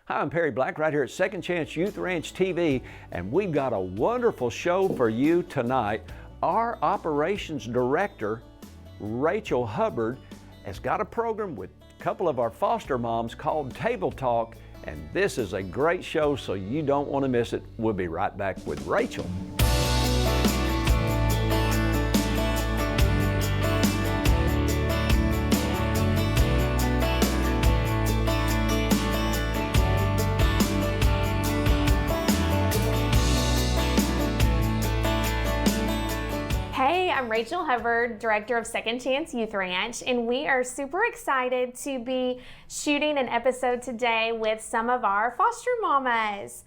Hi, I'm Perry Black right here at Second Chance Youth Ranch TV, and we've got a wonderful show for you tonight. Our operations director, Rachel Hubbard, has got a program with a couple of our foster moms called Table Talk, and this is a great show, so you don't want to miss it. We'll be right back with Rachel. I'm Rachel Hubbard, Director of Second Chance Youth Ranch, and we are super excited to be shooting an episode today with some of our foster mamas.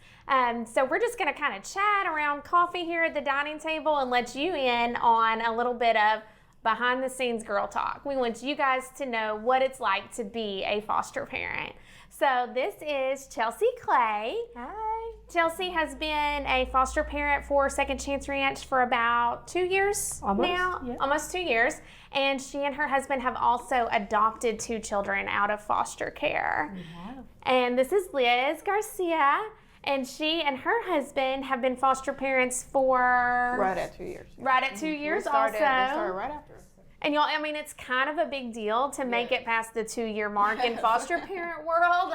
So we're just going to kind of chat around coffee here at the dining table and let you in on a little bit of behind the scenes girl talk. We want you guys to know what it's like to be a foster parent. So this is Chelsea Clay. Hi. Chelsea has been a foster parent for Second Chance Ranch for about 2 years now. Yeah. Almost 2 years. And she and her husband have also adopted 2 children out of foster care. We have. And this is Liz Garcia. And she and her husband have been foster parents for... Right at 2 years. Right at 2 years We started also. right after. And y'all, I mean, it's kind of a big deal to make it past the 2-year mark in foster parent world.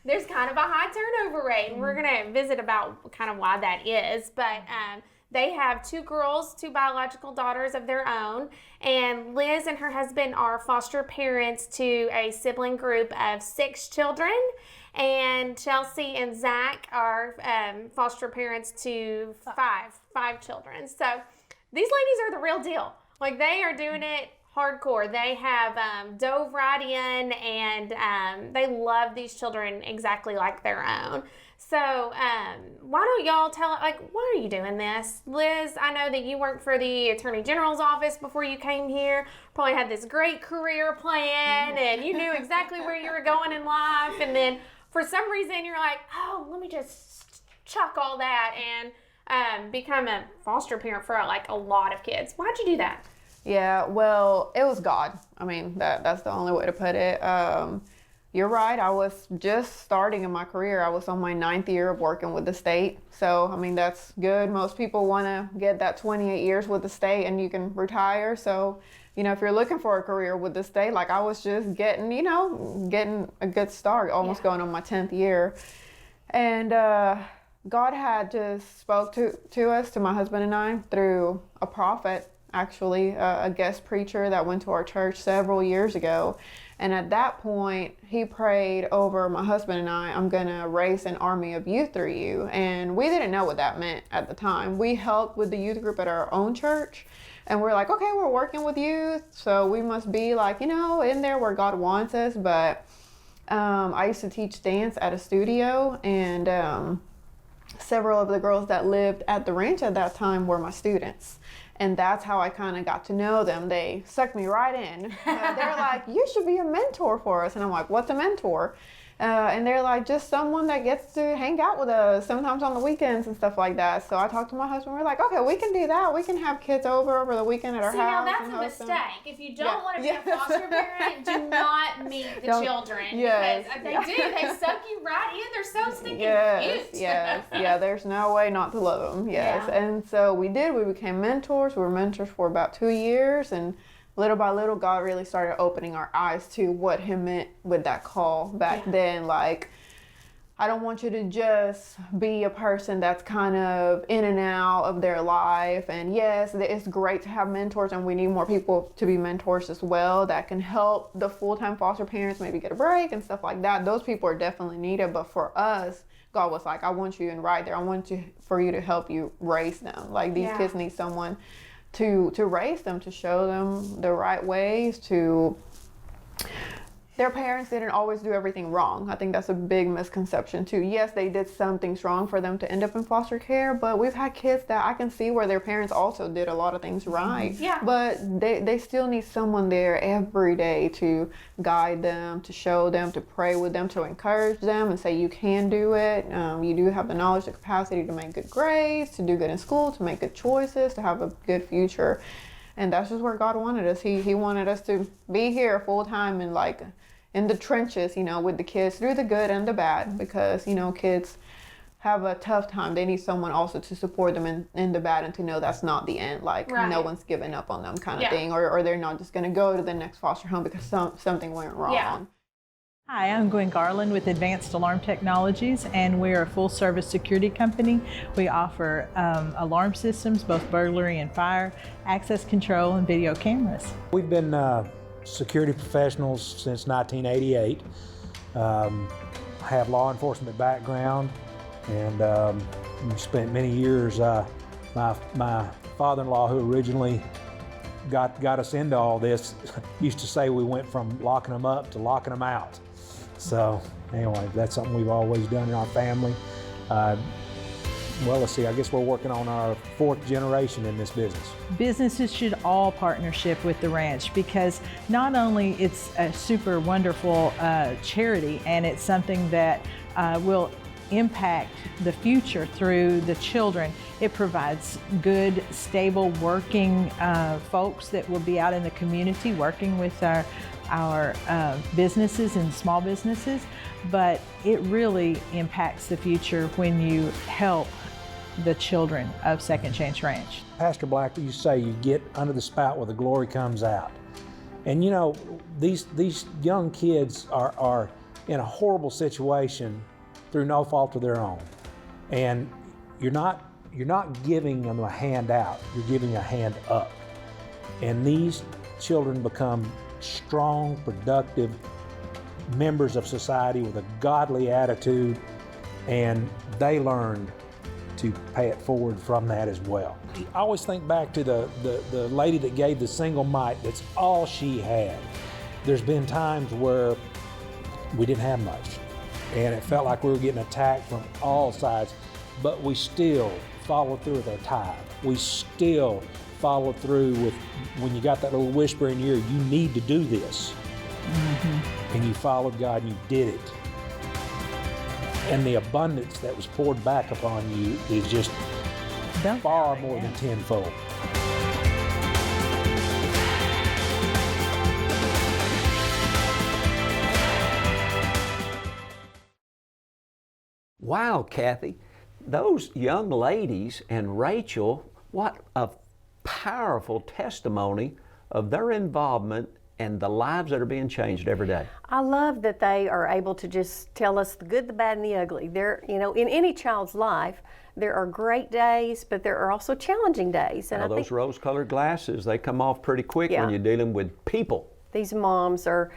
There's kind of a high turnover rate, and we're going to visit about kind of why that is. But they have 2 girls, 2 biological daughters of their own, and Liz and her husband are foster parents to a sibling group of 6 children, and Chelsea and Zach are foster parents to 5 children. So these ladies are the real deal. Like, they are doing it hardcore. They have dove right in, and they love these children exactly like their own. So why don't y'all tell, like, why are you doing this? Liz, I know that you worked for the Attorney General's office before you came here. Probably had this great career plan, and you knew exactly where you were going in life. And then for some reason, you're like, oh, let me just chuck all that and become a foster parent for like a lot of kids. Why'd you do that? Yeah, well, it was God. I mean, that's the only way to put it. You're right. I was just starting in my career. I was on my 9th year of working with the state. So, I mean, that's good. Most people want to get that 28 years with the state and you can retire. So, you know, if you're looking for a career with the state, like I was just getting a good start, almost going on my 10th year. And God had just spoke to us, to my husband and I, through a prophet, actually, a guest preacher that went to our church several years ago. And at that point, he prayed over my husband and I, I'm going to raise an army of youth through you. And we didn't know what that meant at the time. We helped with the youth group at our own church. And we're like, okay, we're working with youth, so we must be like, you know, in there where God wants us. But I used to teach dance at a studio, and several of the girls that lived at the ranch at that time were my students. And that's how I kind of got to know them. They sucked me right in. They're like, you should be a mentor for us. And I'm like, what's a mentor? And they're like, just someone that gets to hang out with us sometimes on the weekends and stuff like that. So I talked to my husband. We're like, okay, we can do that. We can have kids over the weekend at our house. Now that's a mistake. If you don't want to be a foster parent, do not meet the children. Yes. Because they do. They suck you right in. They're so stinking cute. Yeah, there's no way not to love them. Yes. Yeah. And so we did. We became mentors. We were mentors for about 2 years. And little by little, God really started opening our eyes to what He meant with that call back then. Like, I don't want you to just be a person that's kind of in and out of their life. And yes, it's great to have mentors, and we need more people to be mentors as well that can help the full-time foster parents maybe get a break and stuff like that. Those people are definitely needed. But for us, God was like, I want you in right there. I want for you to help you raise them. Like, these kids need someone to raise them, to show them the right ways, to... Their parents didn't always do everything wrong. I think that's a big misconception too. Yes, they did some things wrong for them to end up in foster care, but we've had kids that I can see where their parents also did a lot of things right. Yeah. But they still need someone there every day to guide them, to show them, to pray with them, to encourage them and say, you can do it. You do have the knowledge, the capacity to make good grades, to do good in school, to make good choices, to have a good future. And that's just where God wanted us. He wanted us to be here full time and like in the trenches, you know, with the kids through the good and the bad, because, you know, kids have a tough time. They need someone also to support them in the bad and to know that's not the end. Like, no one's giving up on them kind of thing, or they're not just going to go to the next foster home because something went wrong. Yeah. Hi, I'm Gwen Garland with Advanced Alarm Technologies, and we're a full-service security company. We offer alarm systems, both burglary and fire, access control, and video cameras. We've been security professionals since 1988. I have law enforcement background, and we spent many years. My father-in-law, who originally got us into all this, used to say we went from locking them up to locking them out. So anyway, that's something we've always done in our family. Well, let's see, I guess we're working on our 4th generation in this business. Businesses should all partnership with the ranch, because not only it's a super wonderful charity, and it's something that will impact the future through the children. It provides good, stable, working folks that will be out in the community working with our businesses and small businesses, but it really impacts the future when you help the children of Second Chance Ranch. Pastor Black, you say you get under the spout where the glory comes out. And you know, these young kids are in a horrible situation through no fault of their own. And you're not giving them a hand out, you're giving a hand up. And these children become strong, productive members of society with a godly attitude, and they learn to pay it forward from that as well. I always think back to the lady that gave the single mite. That's all she had. There's been times where we didn't have much, and it felt like we were getting attacked from all sides, but we still followed through with our tithe. We still followed through with, when you got that little whisper in your ear, you need to do this. And you followed God and you did it. And the abundance that was poured back upon you is just far more than tenfold. Wow, Kathy, those young ladies and Rachel, what a powerful testimony of their involvement and the lives that are being changed every day. I love that they are able to just tell us the good, the bad, and the ugly. There, you know, in any child's life, there are great days, but there are also challenging days. And now, those rose-colored glasses, they come off pretty quick when you're dealing with people. These moms are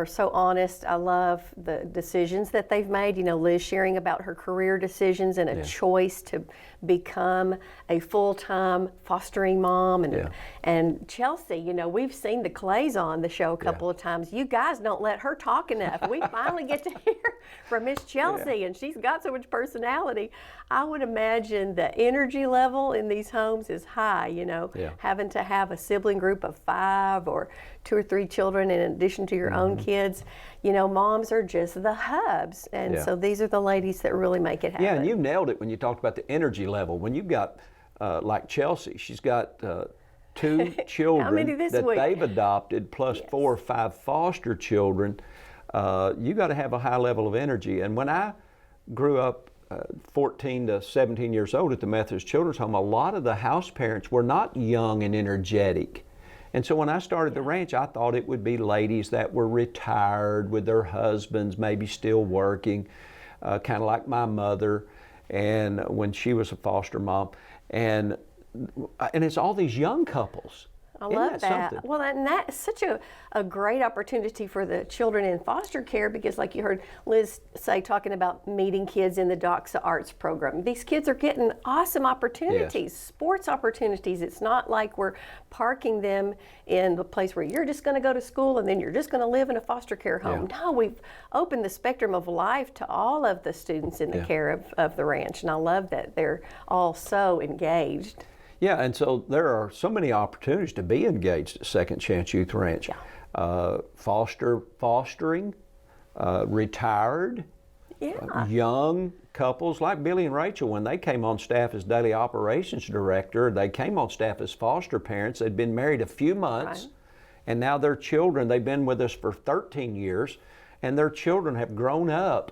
so honest. I love the decisions that they've made. You know, Liz sharing about her career decisions and a choice to become a full-time fostering mom. And Chelsea, you know, we've seen the Clays on the show a couple of times. You guys don't let her talk enough. We finally get to hear from Miss Chelsea, and she's got so much personality. I would imagine the energy level in these homes is high, you know, having to have a sibling group of 5 or 2 or 3 children in addition to your own kids. You know, moms are just the hubs, and so these are the ladies that really make it happen. Yeah, and you nailed it when you talked about the energy level. When you've got, like Chelsea, she's got 2 children that they've adopted, plus 4 or 5 foster children. You got to have a high level of energy. And when I grew up 14 to 17 years old at the Methodist Children's Home, a lot of the house parents were not young and energetic. And so when I started the ranch, I thought it would be ladies that were retired with their husbands, maybe still working, kind of like my mother, and when she was a foster mom. And it's all these young couples. I love that. Well, and that's such a great opportunity for the children in foster care, because like you heard Liz say, talking about meeting kids in the 2CYR Arts program. These kids are getting awesome opportunities, sports opportunities. It's not like we're parking them in the place where you're just going to go to school and then you're just going to live in a foster care home. No, we've opened the spectrum of life to all of the students in the care of the ranch, and I love that they're all so engaged. Yeah, and so there are so many opportunities to be engaged at Second Chance Youth Ranch. Fostering, retired, young couples like Billy and Rachel. When they came on staff as daily operations director, they came on staff as foster parents. They'd been married a few months, and now their children, they've been with us for 13 years. and their children have grown up,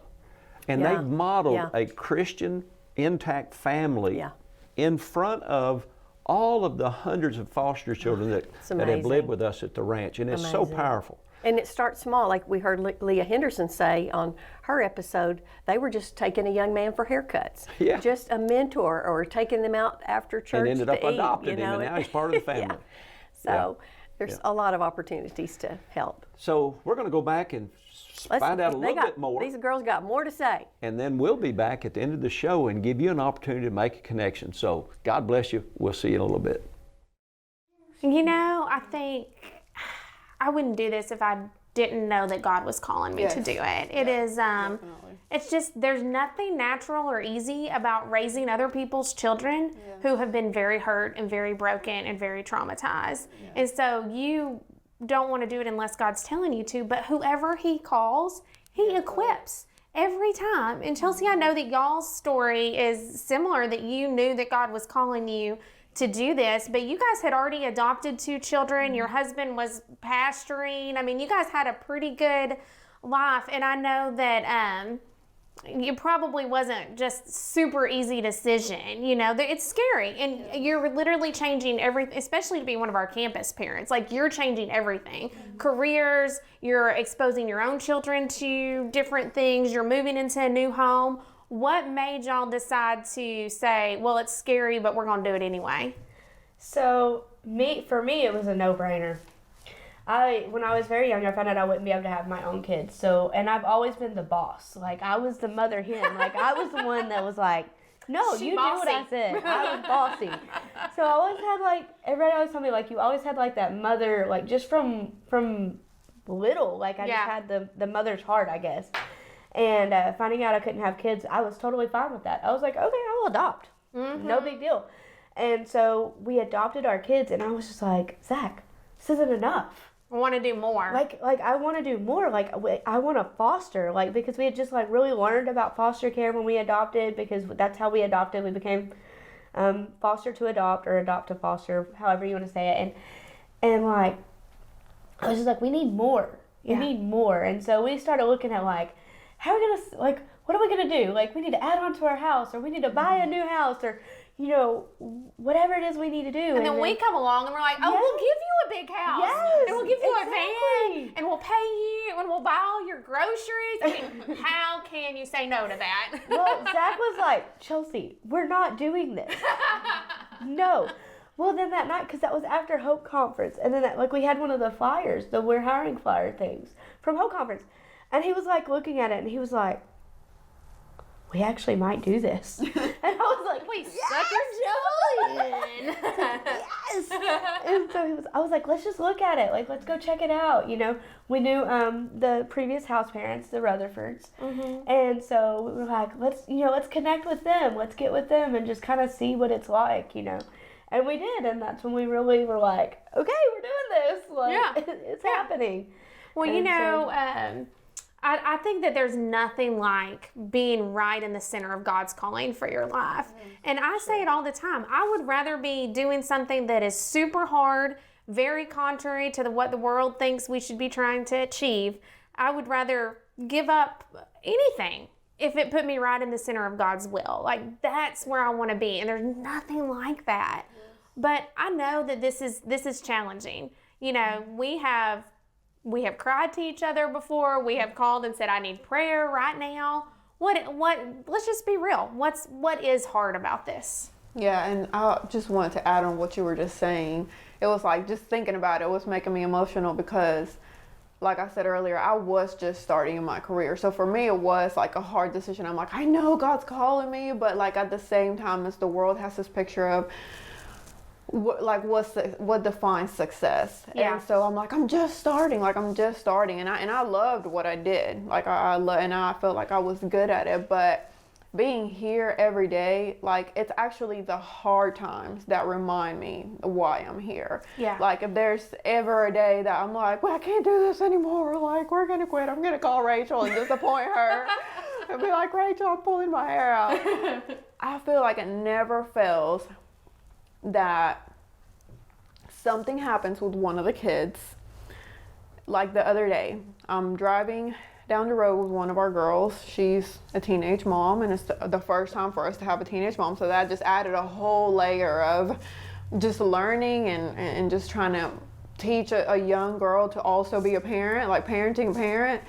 and Yeah. they've modeled Yeah. a Christian, intact family Yeah. in front of all of the hundreds of foster children that have amazing. lived with us at the ranch, and it's so Amazing. powerful. And it starts small, like we heard Leah Henderson say on her episode. They were just taking a young man for haircuts, Yeah. just a mentor, or taking them out after church And ended up to eat, adopting you him, know? and now he's part of the family. So there's a lot of opportunities to help. So we're going to go back and find out a little bit more, These girls got more to say. and then we'll be back at the end of the show and give you an opportunity to make a connection. So God bless you. We'll see you in a little bit. You know, I think I wouldn't do this if I didn't know that God was calling me to do it. It is, it's just, there's nothing natural or easy about raising other people's children who have been very hurt and very broken and very traumatized. And so you don't want to do it unless God's telling you to, but whoever He calls, He equips. Every time. And Chelsea, I know that y'all's story is similar, that you knew that God was calling you to do this, but you guys had already adopted 2 children. Your husband was pastoring. I mean, you guys had a pretty good life. And I know that it probably wasn't just super easy decision. You know, it's scary. And you're literally changing everything, especially to be one of our campus parents. Like, you're changing everything. Careers, you're exposing your own children to different things. You're moving into a new home. What made y'all decide to say, well, it's scary, but we're going to do it anyway? So for me, it was a no-brainer. When I was very young, I found out I wouldn't be able to have my own kids. And I've always been the boss. Like, I was the mother hen. Like, I was the one that was like, no, you do what I said. I was bossy. So I always had, like, everybody always told me, like, you always had, like, that mother, like, just from little. Like, I just had the mother's heart, I guess. And finding out I couldn't have kids, I was totally fine with that. I was like, okay, I will adopt. No big deal. And so we adopted our kids, and I was just like, Zach, this isn't enough. I want to do more. Like I want to do more. Like, I want to foster. Like, because we had just, like, really learned about foster care when we adopted, because that's how we adopted. We became foster to adopt, or adopt to foster, however you want to say it. And like, I was just like, we need more. We need more. And so we started looking at, like, how are we going to, like, what are we going to do? Like, we need to add on to our house, or we need to buy a new house, or, you know, whatever it is we need to do. And then we come along and we're like, oh, we'll give you a big house. Yes, And we'll give you a exactly. van. And we'll pay you. And we'll buy all your groceries. I mean, how can you say no to that? Well, Zach was like, Chelsea, we're not doing this. No. Well, then that night, because that was after Hope Conference, and then we had one of the flyers, the We're Hiring flyer things from Hope Conference. And he was like looking at it, and he was like, we actually might do this. And I was like, We suck yes. And so I was like, let's just look at it. Like, let's go check it out. You know, we knew the previous house parents, the Rutherfords. And so we were like, let's connect with them. Let's get with them and just kind of see what it's like, you know. And we did. And that's when we really were like, okay, we're doing this. Like, it's happening. Well, And you know, I think that there's nothing like being right in the center of God's calling for your life. And I say it all the time. I would rather be doing something that is super hard, very contrary to what the world thinks we should be trying to achieve. I would rather give up anything if it put me right in the center of God's will. Like, that's where I want to be. And there's nothing like that. But I know that this is challenging. You know, we have cried to each other before. We have called and said, I need prayer right now. Let's just be real. What is hard about this? Yeah, and I just wanted to add on what you were just saying. It was like, just thinking about it was making me emotional because, like I said earlier, I was just starting in my career. So for me, it was like a hard decision. I'm like, I know God's calling me, but like at the same time, as the world has this picture of what defines success. Yeah. And so I'm like, I'm just starting, and I loved what I did. Like and I felt like I was good at it, but being here every day, like, it's actually the hard times that remind me why I'm here. Yeah. Like, if there's ever a day that I'm like, well, I can't do this anymore, like, we're gonna quit, I'm gonna call Rachel and disappoint her and be like, Rachel, I'm pulling my hair out. I feel like it never fails that something happens with one of the kids. Like the other day, I'm driving down the road with one of our girls. She's a teenage mom, and it's the first time for us to have a teenage mom. So that just added a whole layer of just learning and just trying to teach a young girl to also be a parent, like parenting a parent.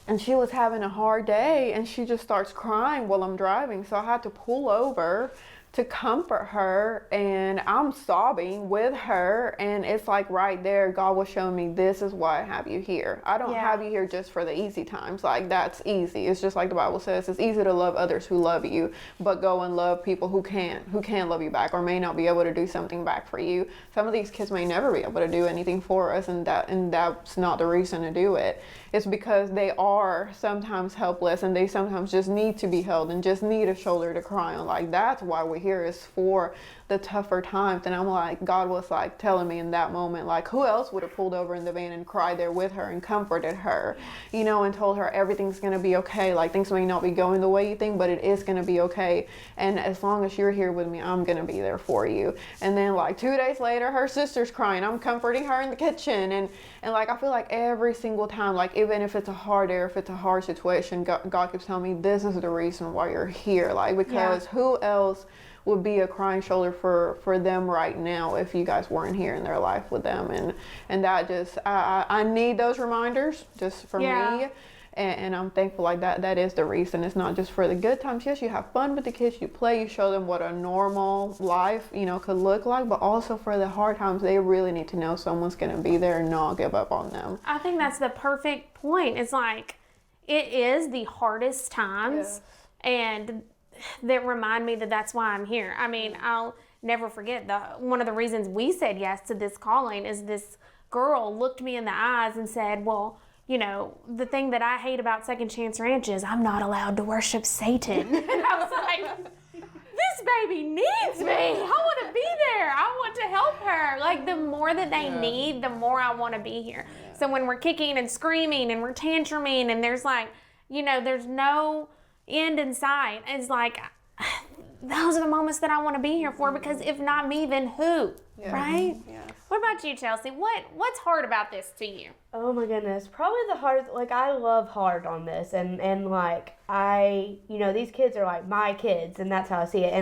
And she was having a hard day, and she just starts crying while I'm driving. So I had to pull over to comfort her, and I'm sobbing with her, and it's like right there, God was showing me, this is why I have you here. I don't have you here just for the easy times. Like, that's easy. It's just like the Bible says, it's easy to love others who love you, but go and love people who can love you back, or may not be able to do something back for you. Some of these kids may never be able to do anything for us, and that's not the reason to do it. It's because they are sometimes helpless, and they sometimes just need to be held and just need a shoulder to cry on. Like, that's why we're here, is for the tougher times. And I'm like, God was like telling me in that moment, like, who else would have pulled over in the van and cried there with her and comforted her, you know, and told her everything's going to be okay. Like, things may not be going the way you think, but it is going to be okay. And as long as you're here with me, I'm going to be there for you. And then like 2 days later, her sister's crying. I'm comforting her in the kitchen. And like, I feel like every single time, like, even if it's a hard day or if it's a hard situation, God keeps telling me, this is the reason why you're here. Like, because who else would be a crying shoulder for them right now if you guys weren't here in their life with them. And that just, I need those reminders just for me. And I'm thankful, like, that is the reason. It's not just for the good times. Yes, you have fun with the kids, you play, you show them what a normal life, you know, could look like, but also for the hard times, they really need to know someone's going to be there and not give up on them. I think that's the perfect point. It's like, it is the hardest times, and that remind me that that's why I'm here. I mean, I'll never forget, one of the reasons we said yes to this calling is this girl looked me in the eyes and said, well, you know, the thing that I hate about Second Chance Ranch is I'm not allowed to worship Satan. And I was like, this baby needs me. I want to be there. I want to help her. Like, the more that they need, the more I want to be here. So when we're kicking and screaming and we're tantruming and there's like, you know, there's no end in sight, it's like, those are the moments that I want to be here for, because if not me, then who? Right? Yes. What about you, Chelsea? What's hard about this to you? Oh my goodness, probably the hardest. Like, I love hard on this, and like, you know, these kids are like my kids, and that's how I see it.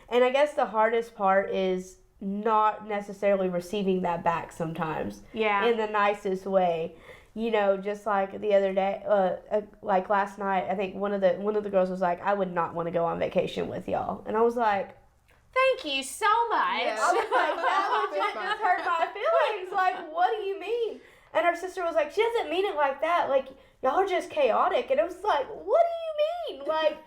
And I guess the hardest part is not necessarily receiving that back sometimes. Yeah. In the nicest way. You know, just like the other day, like last night, I think one of the girls was like, I would not want to go on vacation with y'all. And I was like, thank you so much. Yeah. I was like, that legit just hurt my feelings. Like, what do you mean? And her sister was like, she doesn't mean it like that. Like, y'all are just chaotic. And it was like, what do you mean? Like,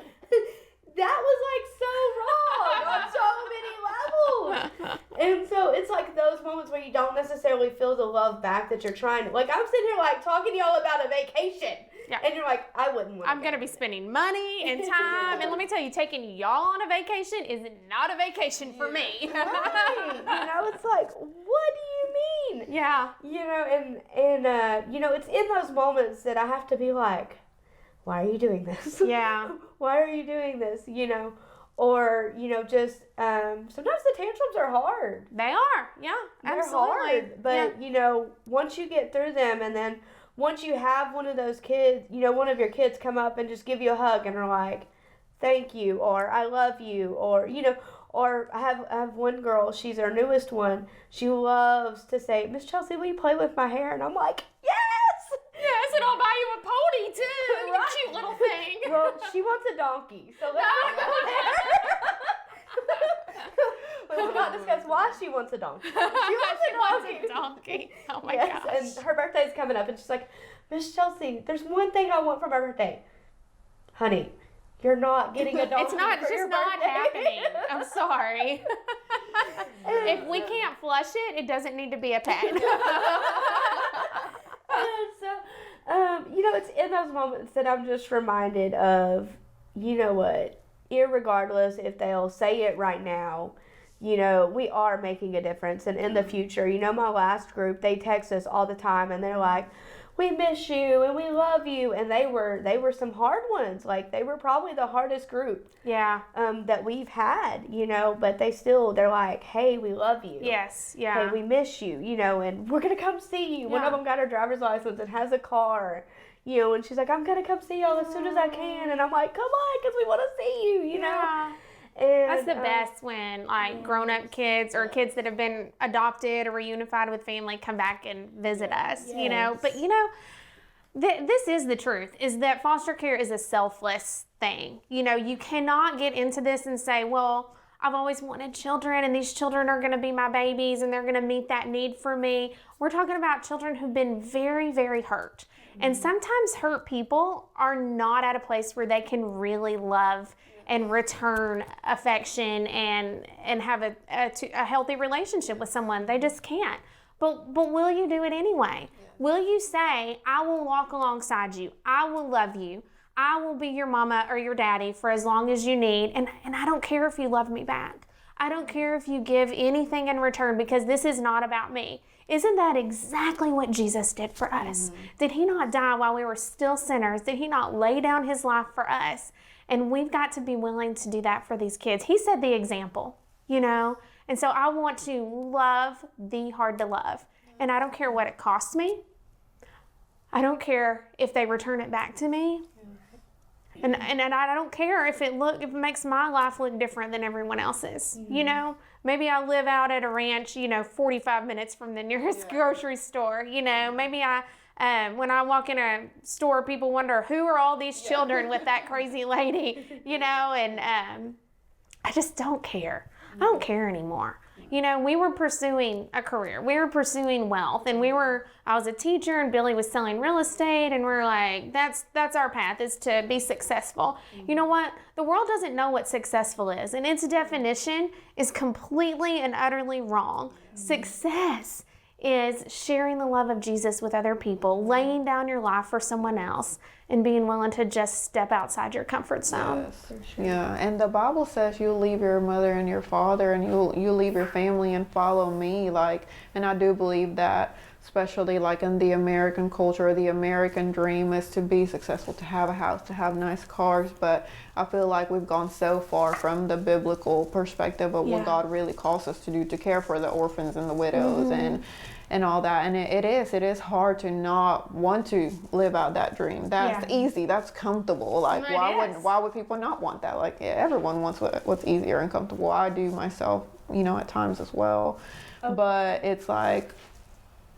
that was like so wrong on so many levels. And so it's like those moments where you don't necessarily feel the love back that you're trying to. Like, I'm sitting here like talking to y'all about a vacation. Yeah. And you're like, I wouldn't want to. I'm going to be spending money and time. And let me tell you, taking y'all on a vacation is not a vacation for me. Right. You know, it's like, what do you mean? Yeah. You know, and you know, it's in those moments that I have to be like, why are you doing this? Yeah. Why are you doing this? You know, or, you know, just sometimes the tantrums are hard. They are. Yeah. They're absolutely. hard. But, you know, once you get through them, and then once you have one of those kids, you know, one of your kids come up and just give you a hug and are like, thank you, or I love you, or, you know, or I have one girl, she's our newest one. She loves to say, Miss Chelsea, will you play with my hair? And I'm like, yes! Yes, and I'll buy you a pony too. Right. Cute little thing. Well, she wants a donkey, so let's not go there. We will not discuss why she wants a donkey. She wants a donkey. Oh my gosh. And her birthday's coming up, and she's like, Miss Chelsea, there's one thing I want for my birthday. Honey, you're not getting a donkey. It's not. It's just not happening. I'm sorry. If we can't flush it, it doesn't need to be a pet. And so, you know, it's in those moments that I'm just reminded of, you know what, irregardless if they'll say it right now, you know, we are making a difference. And in the future, you know, my last group, they text us all the time, and they're like, we miss you and we love you. And they were some hard ones. Like, they were probably the hardest group that we've had, you know, but they're like, hey, we love you. Yes, yeah. Hey, we miss you, you know, and we're going to come see you. One of them got her driver's license and has a car, you know, and she's like, I'm going to come see y'all as soon as I can. And I'm like, come on, because we want to see you, you know. And, that's the best when, like, grown-up kids or kids that have been adopted or reunified with family come back and visit us, you know. But, you know, this is the truth, is that foster care is a selfless thing. You know, you cannot get into this and say, well, I've always wanted children and these children are going to be my babies and they're going to meet that need for me. We're talking about children who've been very, very hurt. And sometimes hurt people are not at a place where they can really love and return affection and have a healthy relationship with someone. They just can't. But will you do it anyway? Will you say, I will walk alongside you. I will love you. I will be your mama or your daddy for as long as you need. And I don't care if you love me back. I don't care if you give anything in return, because this is not about me. Isn't that exactly what Jesus did for us? Mm-hmm. Did he not die while we were still sinners? Did he not lay down his life for us? And we've got to be willing to do that for these kids. He set the example, you know? And so I want to love the hard to love. And I don't care what it costs me. I don't care if they return it back to me. And I don't care if it makes my life look different than everyone else's. Mm-hmm. You know, maybe I live out at a ranch, you know, 45 minutes from the nearest grocery store. You know, maybe when I walk in a store, people wonder, who are all these children with that crazy lady? You know, and I just don't care. I don't care anymore. You know, we were pursuing a career. We were pursuing wealth. And I was a teacher and Billy was selling real estate. And we're like, that's our path, is to be successful. Mm-hmm. You know what? The world doesn't know what successful is. And its definition is completely and utterly wrong. Mm-hmm. Success is sharing the love of Jesus with other people, laying down your life for someone else, and being willing to just step outside your comfort zone. Yes. Yeah, and the Bible says you'll leave your mother and your father and you'll leave your family and follow me. Like, and I do believe that, especially like in the American culture, the American dream is to be successful, to have a house, to have nice cars. But I feel like we've gone so far from the biblical perspective of what God really calls us to do, to care for the orphans and the widows and all that. And it is hard to not want to live out that dream. That's easy. That's comfortable. Like, why would people not want that? Like, everyone wants what's easier and comfortable. I do myself, you know, at times as well. Okay. But it's like,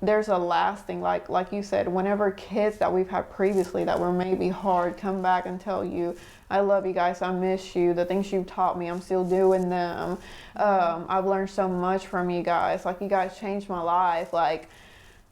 there's a lasting, like you said, whenever kids that we've had previously that were maybe hard come back and tell you, I love you guys, I miss you, the things you've taught me, I'm still doing them. I've learned so much from you guys. Like, you guys changed my life. Like,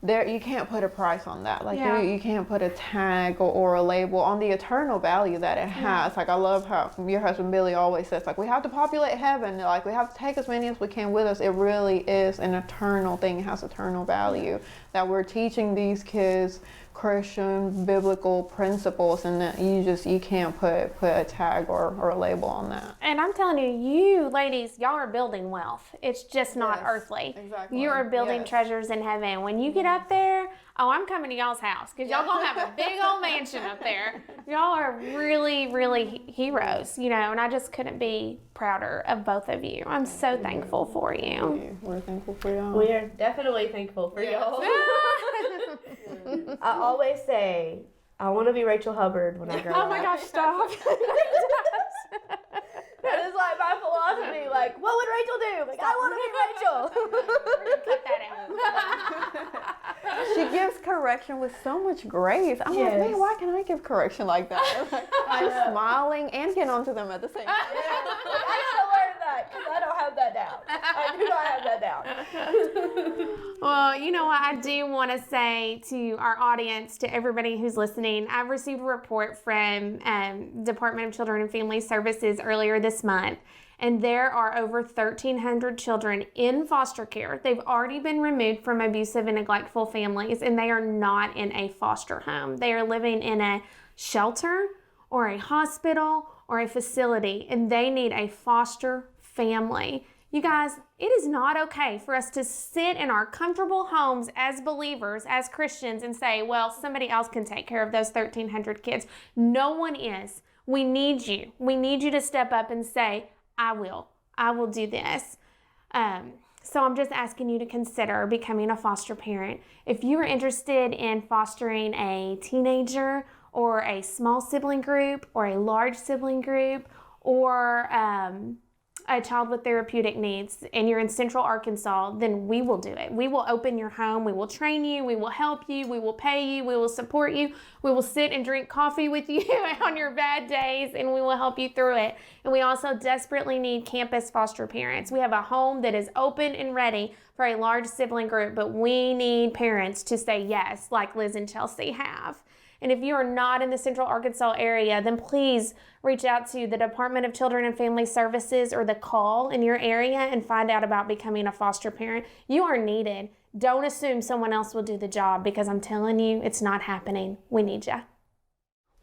you can't put a price on that. Like, you can't put a tag or a label on the eternal value that it has. Like, I love how your husband Billy always says, like, we have to populate heaven. Like, we have to take as many as we can with us. It really is an eternal thing. It has eternal value. That we're teaching these kids Christian biblical principles, and that you can't put a tag or a label on that. And I'm telling you ladies, y'all are building wealth. It's just not earthly. Exactly. You are building treasures in heaven. When you get up there, I'm coming to y'all's house, because y'all gonna have a big old mansion up there. Y'all are really, really heroes, you know, and I just couldn't be prouder of both of you. I'm so thankful for you. We're thankful for y'all. We are definitely thankful for y'all. I always say, I want to be Rachel Hubbard when I grow up. Oh my gosh, stop. That is like my philosophy. Like, what would Rachel do? Like, I want to be Rachel. We're gonna cut that out. She gives correction with so much grace. I'm like, man, why can't I give correction like that? Like, I'm smiling and getting onto them at the same time. I gotta learn that, because I don't have that down. I do not have that down. Well, you know what? I do want to say to our audience, to everybody who's listening, I've received a report from Department of Children and Family Services earlier this month, and there are over 1,300 children in foster care. They've already been removed from abusive and neglectful families, and they are not in a foster home. They are living in a shelter or a hospital or a facility, and they need a foster family. You guys, it is not okay for us to sit in our comfortable homes as believers, as Christians, and say, well, somebody else can take care of those 1,300 kids. No one is. We need you. We need you to step up and say, I will do this. So I'm just asking you to consider becoming a foster parent. If you are interested in fostering a teenager or a small sibling group or a large sibling group or a child with therapeutic needs and you're in Central Arkansas, then we will do it. We will open your home. We will train you. We will help you. We will pay you. We will support you. We will sit and drink coffee with you on your bad days, and we will help you through it. And we also desperately need campus foster parents. We have a home that is open and ready for a large sibling group, but we need parents to say yes, like Liz and Chelsea have. And if you are not in the Central Arkansas area, then please reach out to the Department of Children and Family Services or the call in your area and find out about becoming a foster parent. You are needed. Don't assume someone else will do the job, because I'm telling you, it's not happening. We need you.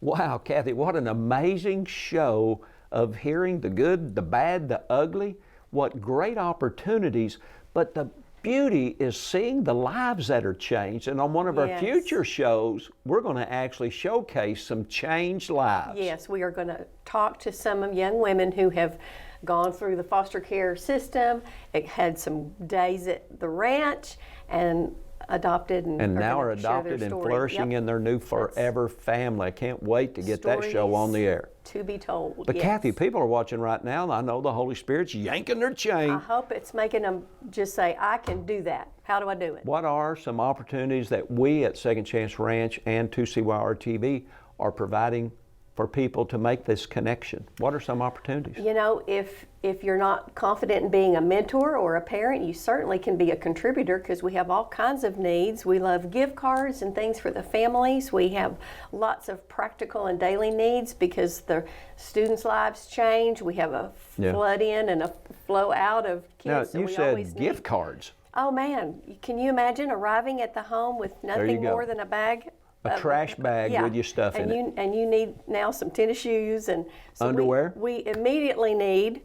Wow, Kathy, what an amazing show of hearing the good, the bad, the ugly. What great opportunities, but the beauty is seeing the lives that are changed. And on one of our future shows, we're going to actually showcase some changed lives. Yes, we are going to talk to some young women who have gone through the foster care system, had some days at the ranch, and adopted and now are adopted and flourishing in their new forever family. I can't wait to get that show on the air. To be told. But Kathy, people are watching right now, and I know the Holy Spirit's yanking their chain. I hope it's making them just say, I can do that. How do I do it? What are some opportunities that we at Second Chance Ranch and 2CYR-TV are providing for people to make this connection? What are some opportunities? You know, if you're not confident in being a mentor or a parent, you certainly can be a contributor, because we have all kinds of needs. We love gift cards and things for the families. We have lots of practical and daily needs because the students' lives change. We have a flood in and a flow out of kids. Now, you said gift cards. Oh man, can you imagine arriving at the home with nothing more than a bag? A trash bag with your stuff in it. And you need now some tennis shoes and so underwear. We immediately need,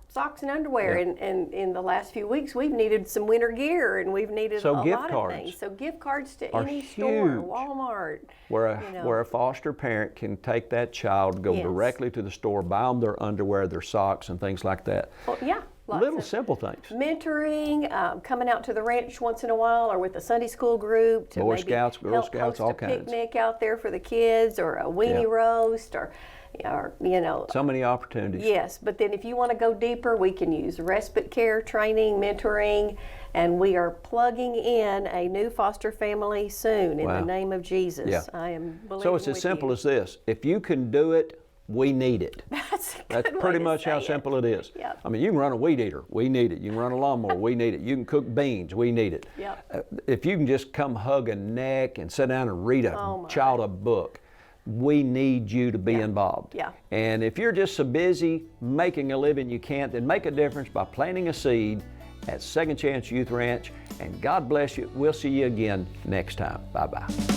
socks and underwear. And in the last few weeks, we've needed some winter gear, and we've needed a lot of things. So gift cards to any store, Walmart. Where a foster parent can take that child, go directly to the store, buy them their underwear, their socks, and things like that. Well, little simple things. Mentoring, coming out to the ranch once in a while, or with a Sunday school group to Boy Scouts, Girl Scouts, all kinds. A picnic out there for the kids, or a weenie roast, or you know. So many opportunities. Yes, but then if you want to go deeper, we can use respite care training, mentoring, and we are plugging in a new foster family soon in the name of Jesus. Yeah. I am believing. So it's as simple as this: if you can do it, we need it. That's pretty much how simple it is. Yep. I mean, you can run a weed eater, we need it. You can run a lawnmower, we need it. You can cook beans, we need it. Yep. If you can just come hug a neck and sit down and read a child a book, we need you to be involved. Yeah. And if you're just so busy making a living you can't, then make a difference by planting a seed at Second Chance Youth Ranch. And God bless you. We'll see you again next time. Bye-bye.